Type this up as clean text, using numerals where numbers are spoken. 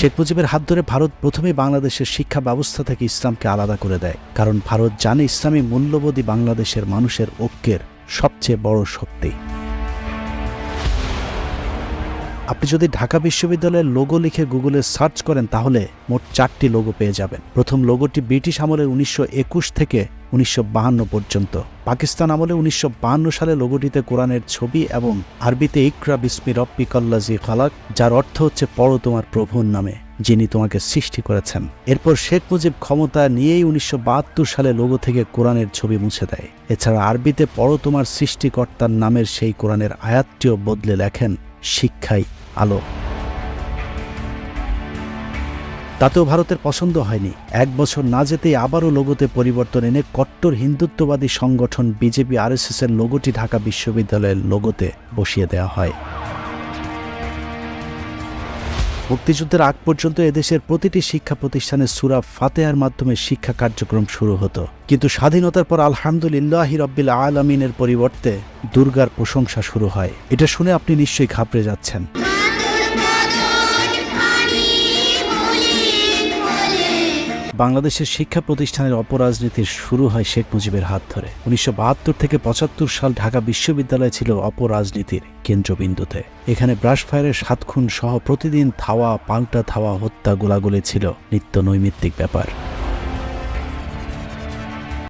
শেখ মুজিবের হাত ধরে ভারত প্রথমে বাংলাদেশের শিক্ষা ব্যবস্থা থেকে ইসলামকে আলাদা করে দেয়, কারণ ভারত জানে ইসলামী মূল্যবোধই বাংলাদেশের মানুষের ঐক্যের সবচেয়ে বড় শক্তি। আপনি যদি ঢাকা বিশ্ববিদ্যালয়ের লোগো লিখে গুগলে সার্চ করেন তাহলে মোট 4টি লোগো পেয়ে যাবেন। প্রথম লোগোটি ব্রিটিশ আমলের 1921 থেকে 1952 পর্যন্ত। পাকিস্তান আমলে 1952 সালে লোগোটিতে কোরআনের ছবি এবং আরবিতে ইকরা বিসমি রব্বিকাল্লাযী খালাক, যার অর্থ হচ্ছে পড়ো তোমার প্রভুর নামে, যিনি তোমাকে সৃষ্টি করেছেন। এরপর শেখ মুজিব ক্ষমতা নিয়েই 1972 সালে লোগো থেকে কোরআনের ছবি মুছে দেয়। এছাড়া আরবিতে পড়ো তোমার সৃষ্টিকর্তার নামের সেই কোরআনের আয়াতটিও বদলে লেখেন শিক্ষাই আলো। তাতেও ভারতের পছন্দ হয়নি। 1 বছর না যেতেই আবারও লোগোতে পরিবর্তন এনে কট্টর হিন্দুত্ববাদী সংগঠন বিজেপি RSS এর লোগোটি ঢাকা বিশ্ববিদ্যালয়ের লোগোতে বসিয়ে দেওয়া হয়। মুক্তিযুদ্ধের আগ পর্যন্ত এদেশের প্রতিটি শিক্ষা প্রতিষ্ঠানে সূরা ফাতিহার মাধ্যমে শিক্ষা কার্যক্রম শুরু হতো, কিন্তু স্বাধীনতার পর আলহামদুলিল্লাহি রাব্বিল আলামিনের পরিবর্তে দুর্গার প্রশংসা শুরু হয়। এটা শুনে আপনি নিশ্চয়ই ঘাবড়ে যাচ্ছেন। বাংলাদেশের শিক্ষা প্রতিষ্ঠানের অপরাজনীতির শুরু হয় শেখ মুজিবের হাত ধরে। 1972 থেকে 75 সাল ঢাকা বিশ্ববিদ্যালয় ছিল অপরাজনীতির কেন্দ্রবিন্দুতে। এখানে ব্রাশ ফায়ারের 7 খুন সহ প্রতিদিন ধাওয়া পাল্টা ধাওয়া, হত্যা, গোলাগুলি ছিল নিত্য নৈমিত্তিক ব্যাপার।